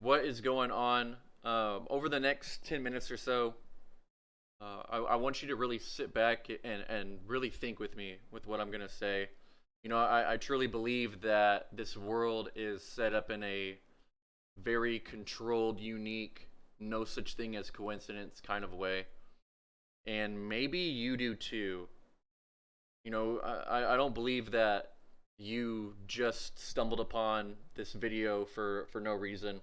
what is going on. Over the next 10 minutes or so, I want you to really sit back and really think with me with what I'm going to say. I truly believe that this world is set up in a very controlled, unique, no such thing as coincidence kind of way. And maybe you do too. I don't believe that you just stumbled upon this video for no reason.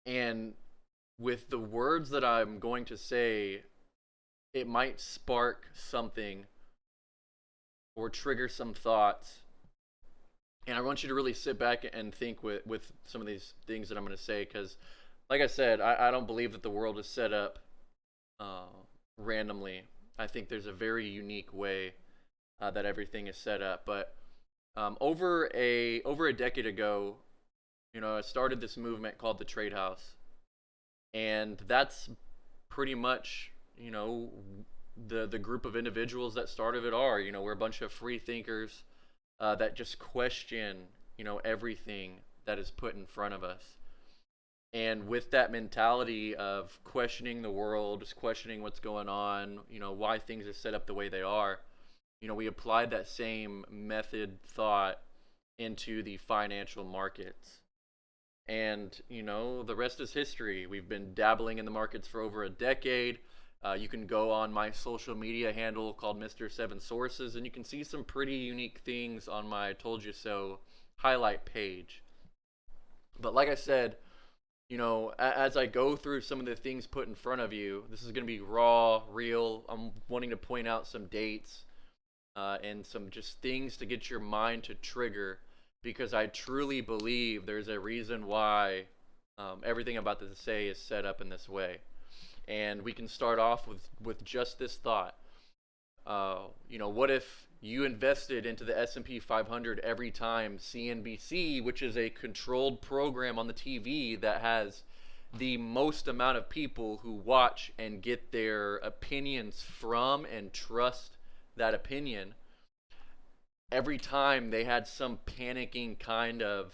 And with the words that I'm going to say, it might spark something or trigger some thoughts. And I want you to really sit back and think with some of these things that I'm going to say because, like I said, I don't believe that the world is set up uh, randomly. I think there's a very unique way that everything is set up. But over a decade ago, I started this movement called the Trade House, and that's pretty much the group of individuals that started it are. We're a bunch of free thinkers that just question everything that is put in front of us. And with that mentality of questioning the world, just questioning what's going on, why things are set up the way they are, we applied that same method thought into the financial markets. And, the rest is history. We've been dabbling in the markets for over a decade. You can go on my social media handle called Mr. Seven Sources, and you can see some pretty unique things on my Told You So highlight page. But like I said, as I go through some of the things put in front of you, this is going to be raw, real. I'm wanting to point out some dates and some just things to get your mind to trigger because I truly believe there's a reason why everything I'm about to say is set up in this way. And we can start off with just this thought. What if you invested into the S&P 500 every time CNBC, which is a controlled program on the TV that has the most amount of people who watch and get their opinions from and trust that opinion, every time they had some panicking kind uh,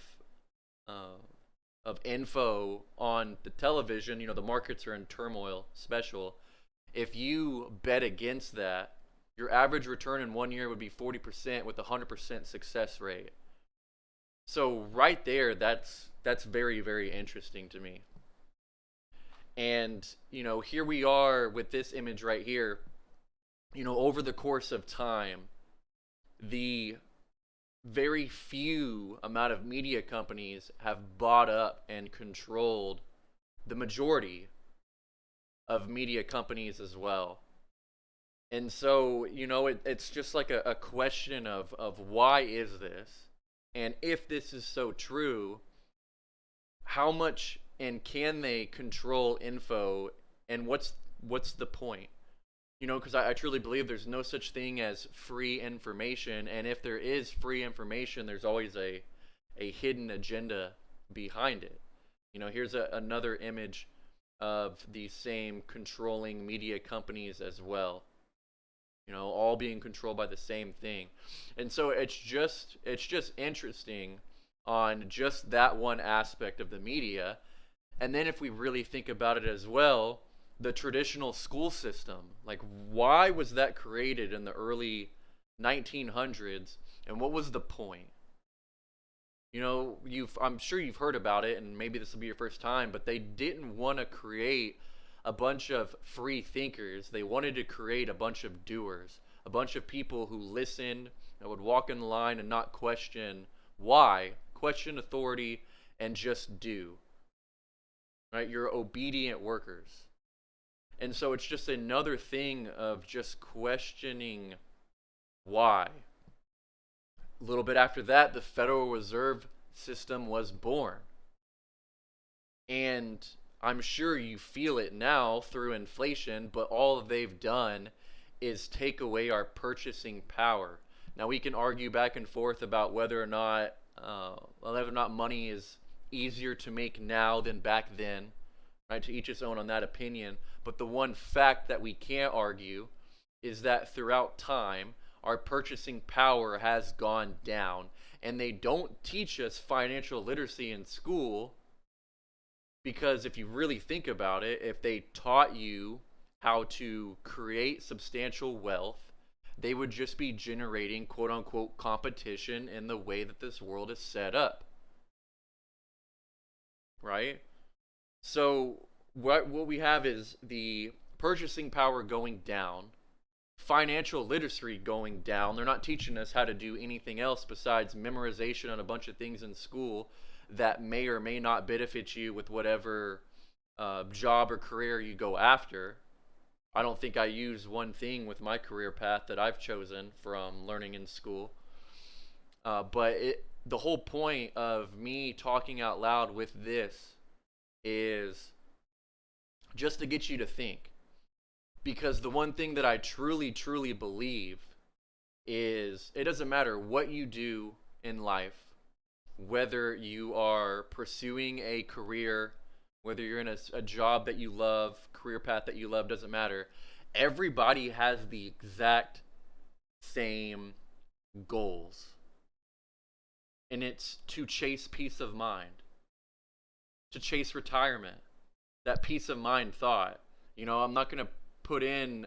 of info on the television, the markets are in turmoil special. If you bet against that, your average return in 1 year would be 40% with a 100% success rate. So right there, that's very, very interesting to me. And here we are with this image right here. Over the course of time, the very few amount of media companies have bought up and controlled the majority of media companies as well. And so, it's just like a question of why is this? And if this is so true, how much and can they control info and what's the point? Because I truly believe there's no such thing as free information, and if there is free information, there's always a hidden agenda behind it. Here's another image of the same controlling media companies as well. All being controlled by the same thing. And so it's just interesting on just that one aspect of the media. And then if we really think about it as well, the traditional school system, like why was that created in the early 1900s and what was the point? I'm sure you've heard about it and maybe this will be your first time, but they didn't want to create a bunch of free thinkers. They wanted to create a bunch of doers, a bunch of people who listened and would walk in the line and not question why, question authority, and just do. Right? You're obedient workers. And so it's just another thing of just questioning why. A little bit after that, the Federal Reserve System was born. And I'm sure you feel it now through inflation, but all they've done is take away our purchasing power. Now we can argue back and forth about whether or not money is easier to make now than back then, right? To each his own on that opinion. But the one fact that we can't argue is that throughout time, our purchasing power has gone down. And they don't teach us financial literacy in school Because if you really think about it, if they taught you how to create substantial wealth, they would just be generating quote unquote competition in the way that this world is set up, right? So what we have is the purchasing power going down, financial literacy going down. They're not teaching us how to do anything else besides memorization on a bunch of things in school that may or may not benefit you with whatever job or career you go after. I don't think I use one thing with my career path that I've chosen from learning in school. The whole point of me talking out loud with this is just to get you to think. Because the one thing that I truly, truly believe is it doesn't matter what you do in life, whether you are pursuing a career, whether you're in a job that you love, career path that you love, doesn't matter. Everybody has the exact same goals. And it's to chase peace of mind, to chase retirement, that peace of mind thought. I'm not going to put in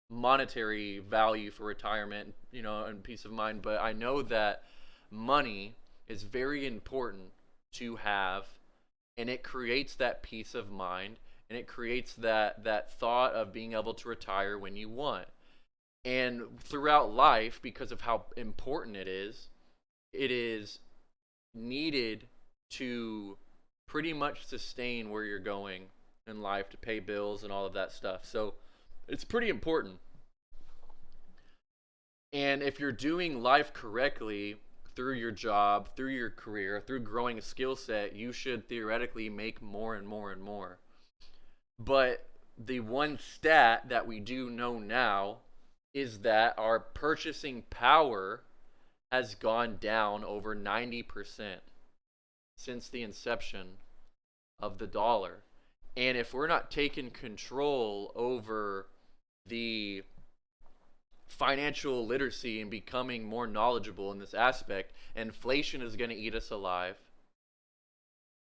monetary value for retirement, and peace of mind, but I know that money is very important to have, and it creates that peace of mind, and it creates that thought of being able to retire when you want. And throughout life, because of how important it is needed to pretty much sustain where you're going in life, to pay bills and all of that stuff. So it's pretty important. And if you're doing life correctly through your job, through your career, through growing a skill set, you should theoretically make more and more and more. But the one stat that we do know now is that our purchasing power has gone down over 90% since the inception of the dollar. And if we're not taking control over the financial literacy and becoming more knowledgeable in this aspect, inflation is going to eat us alive.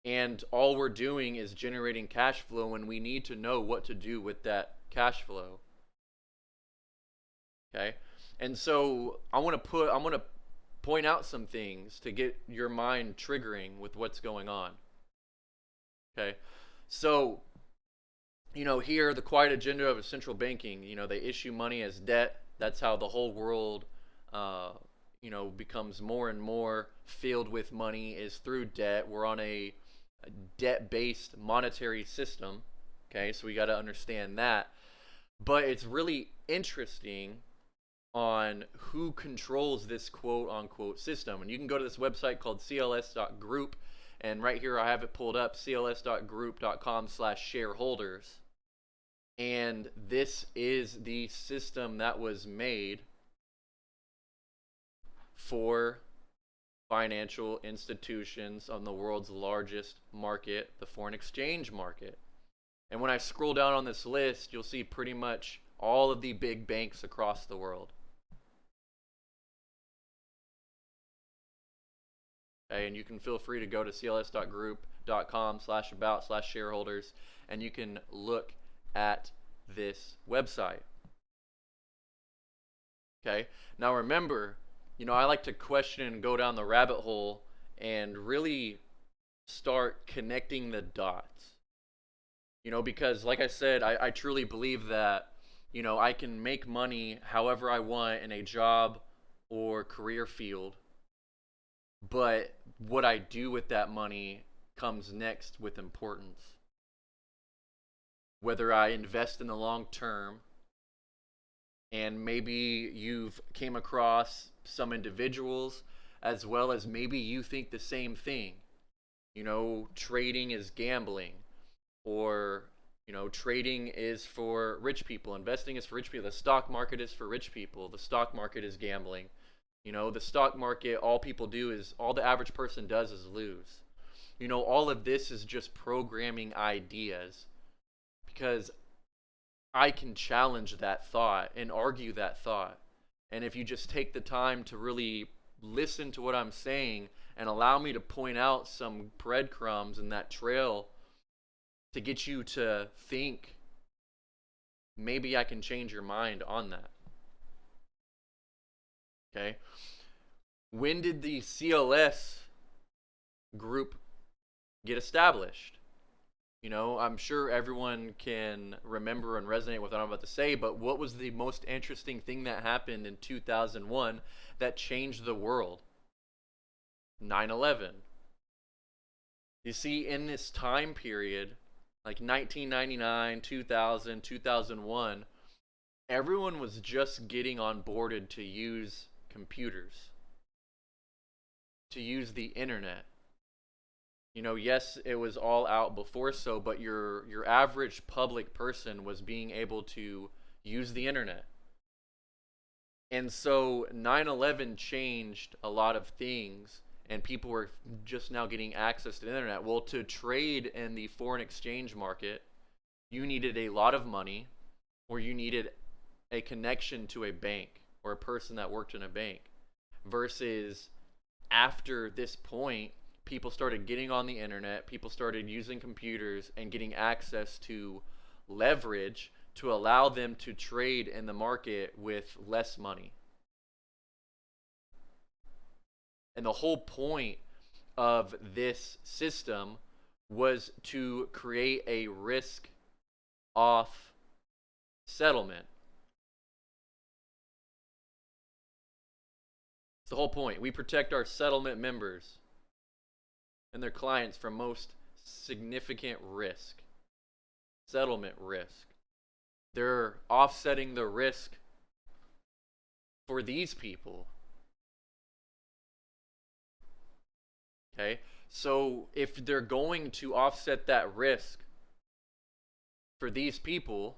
And all we're doing is generating cash flow when we need to know what to do with that cash flow. Okay? And so I want to point out some things to get your mind triggering with what's going on. Okay? So, here, the quiet agenda of central banking, they issue money as debt. That's how the whole world, becomes more and more filled with money, is through debt. We're on a debt-based monetary system. Okay, so we got to understand that. But it's really interesting on who controls this quote-unquote system. And you can go to this website called cls.group. And right here I have it pulled up, cls.group.com/shareholders. And this is the system that was made for financial institutions on the world's largest market, the foreign exchange market. And when I scroll down on this list, you'll see pretty much all of the big banks across the world. Okay, and you can feel free to go to cls.group.com/about/shareholders, and you can look at this website. Okay, now remember, I like to question and go down the rabbit hole and really start connecting the dots. Because like I said, I truly believe that, I can make money however I want in a job or career field. But what I do with that money comes next with importance. Whether I invest in the long term, and maybe you've came across some individuals, as well as maybe you think the same thing. Trading is gambling, or trading is for rich people, investing is for rich people, the stock market is for rich people, the stock market is gambling. The stock market, all the average person does is lose. All of this is just programming ideas, because I can challenge that thought and argue that thought. And if you just take the time to really listen to what I'm saying and allow me to point out some breadcrumbs in that trail to get you to think maybe I can change your mind on that. Okay? When did the CLS group get established? I'm sure everyone can remember and resonate with what I'm about to say, but what was the most interesting thing that happened in 2001 that changed the world? 9/11. You see, in this time period, like 1999, 2000, 2001, everyone was just getting onboarded to use computers, to use the internet. Yes, it was all out before so, but your average public person was being able to use the internet. And so 9/11 changed a lot of things, and people were just now getting access to the internet. Well, to trade in the foreign exchange market, you needed a lot of money, or you needed a connection to a bank or a person that worked in a bank. Versus after this point, people started getting on the internet, people started using computers and getting access to leverage to allow them to trade in the market with less money. And the whole point of this system was to create a risk off settlement. It's the whole point. We protect our settlement members and their clients from most significant risk, settlement risk. They're offsetting the risk for these people. Okay? So if they're going to offset that risk for these people,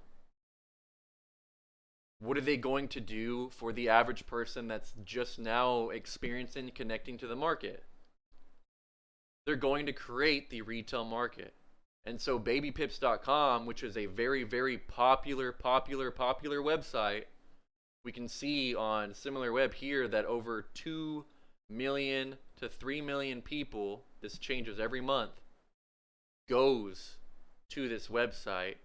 what are they going to do for the average person that's just now experiencing connecting to the market? They're going to create the retail market. And so BabyPips.com, which is a very, very popular website, we can see on SimilarWeb here that over 2 million to 3 million people, this changes every month, goes to this website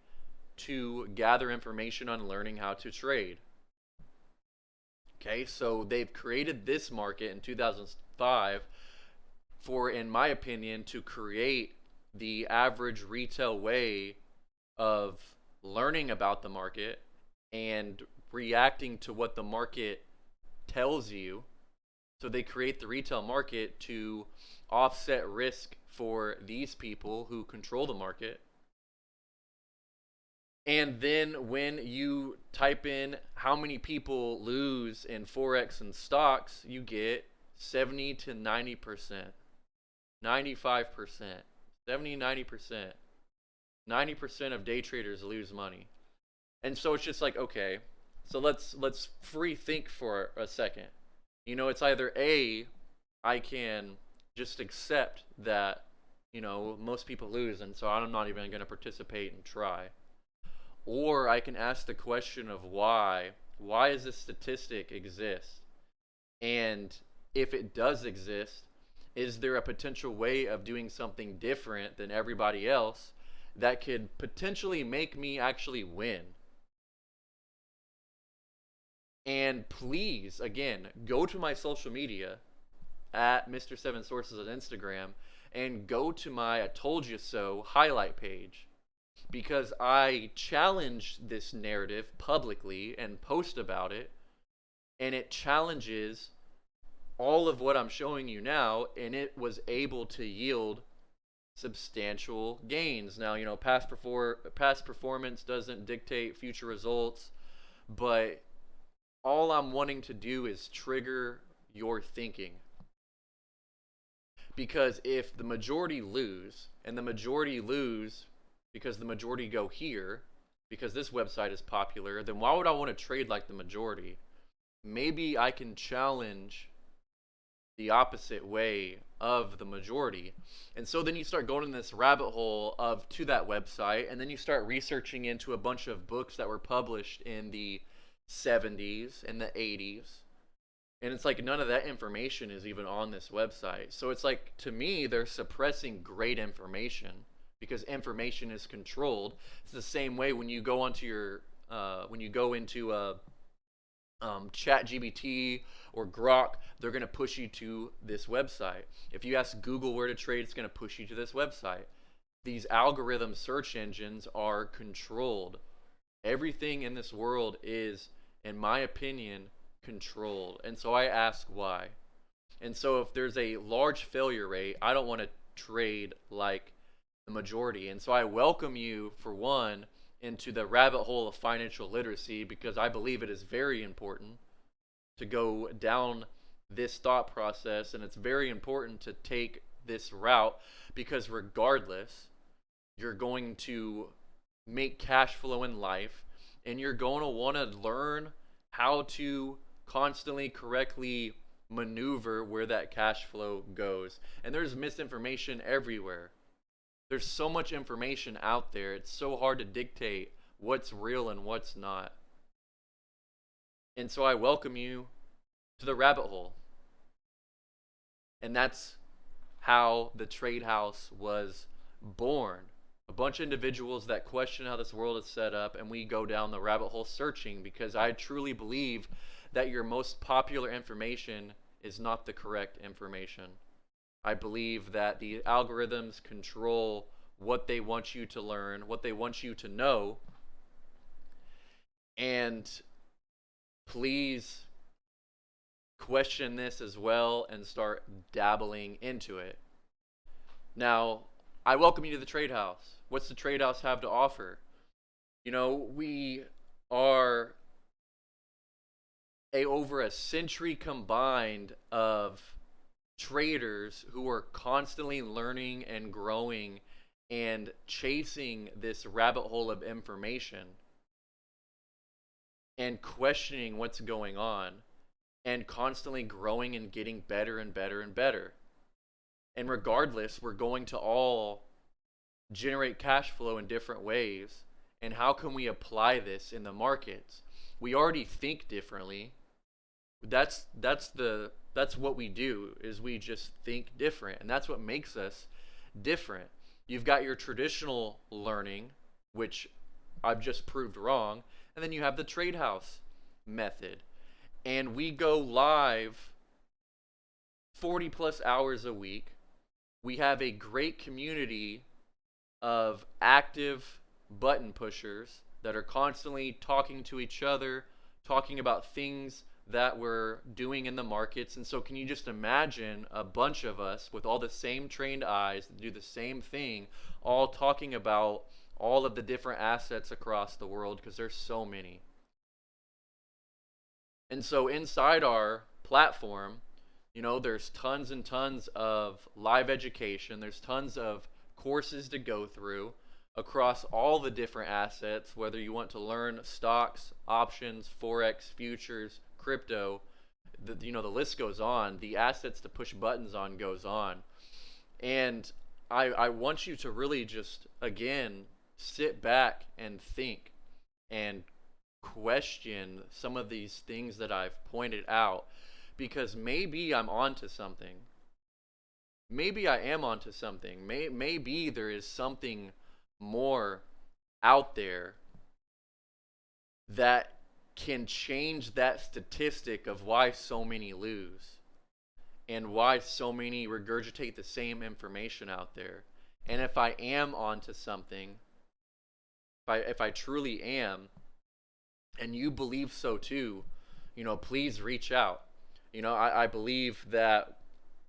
to gather information on learning how to trade. Okay, so they've created this market in 2005 for, in my opinion, to create the average retail way of learning about the market and reacting to what the market tells you. So they create the retail market to offset risk for these people who control the market. And then when you type in how many people lose in Forex and stocks, you get 70 to 90%, 95%, 70, 90%. 90% of day traders lose money. And so it's just like, okay, so let's free think for a second. It's either A, I can just accept that, most people lose, and so I'm not even going to participate and try. Or I can ask the question of why. Why does this statistic exist? And if it does exist, is there a potential way of doing something different than everybody else that could potentially make me actually win? And please, again, go to my social media at Mr. Seven Sources on Instagram and go to my I Told You So highlight page, because I challenge this narrative publicly and post about it, and it challenges all of what I'm showing you now, and it was able to yield substantial gains. Now, past performance doesn't dictate future results, but all I'm wanting to do is trigger your thinking. Because if the majority lose, and the majority lose because the majority go here, because this website is popular, then why would I want to trade like the majority? Maybe I can challenge the opposite way of the majority. And so then you start going in this rabbit hole to that website, and then you start researching into a bunch of books that were published in the 70s and the 80s. And it's like none of that information is even on this website. So it's like, to me, they're suppressing great information because information is controlled. It's the same way when you go onto your when you go into Chat GBT or Grok, they're going to push you to this website. If you ask Google where to trade, it's going to push you to this website. These algorithm search engines are controlled. Everything in this world is, in my opinion, controlled. And so I ask why. And so if there's a large failure rate, I don't want to trade like the majority. And so I welcome you, for one, into the rabbit hole of financial literacy, because I believe it is very important to go down this thought process, and it's very important to take this route, because regardless, you're going to make cash flow in life, and you're going to want to learn how to constantly correctly maneuver where that cash flow goes. And there's misinformation everywhere. There's so much information out there. It's so hard to dictate what's real and what's not. And so I welcome you to the rabbit hole. And that's how the Trade House was born. A bunch of individuals that question how this world is set up, and we go down the rabbit hole searching, because I truly believe that your most popular information is not the correct information. I believe that the algorithms control what they want you to learn, what they want you to know. And please question this as well and start dabbling into it. Now, I welcome you to the Trade House. What's the Trade House have to offer? You know, we are over a century combined of traders who are constantly learning and growing and chasing this rabbit hole of information and questioning what's going on and constantly growing and getting better and better and better. And regardless, we're going to all generate cash flow in different ways. And how can we apply this in the markets? We already think differently. That's what we do, is we just think different, and that's what makes us different. You've got your traditional learning, which I've just proved wrong, and then you have the Trade House method. And we go live 40 plus hours a week. We have a great community of active button pushers that are constantly talking to each other, talking about things that we're doing in the markets. And so can you just imagine a bunch of us with all the same trained eyes that do the same thing, all talking about all of the different assets across the world, because there's so many. And so inside our platform, you know, there's tons and tons of live education. There's tons of courses to go through across all the different assets, whether you want to learn stocks, options, forex, futures, crypto, the list goes on. The assets to push buttons on goes on. And I want you to really just, again, sit back and think and question some of these things that I've pointed out, because maybe I'm onto something. Maybe I am onto something. Maybe there is something more out there that can change that statistic of why so many lose and why so many regurgitate the same information out there. And if I am onto something, if I truly am, and you believe so too, please reach out. I believe that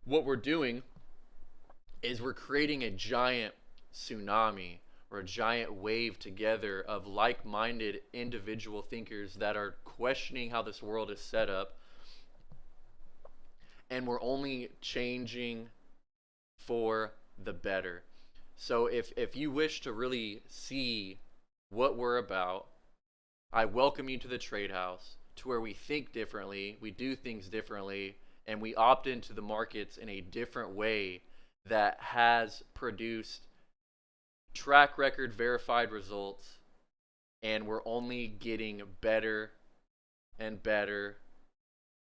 what we're doing is we're creating a giant tsunami or a giant wave together of like-minded individual thinkers that are questioning how this world is set up, and we're only changing for the better. So if you wish to really see what we're about, I welcome you to the Trade House, to where we think differently, we do things differently, and we opt into the markets in a different way that has produced track record verified results, and we're only getting better and better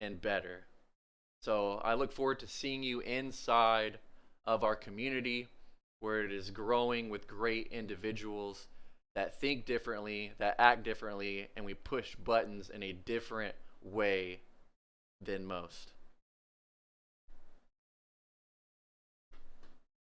and better. So I look forward to seeing you inside of our community, where it is growing with great individuals that think differently, that act differently, and we push buttons in a different way than most.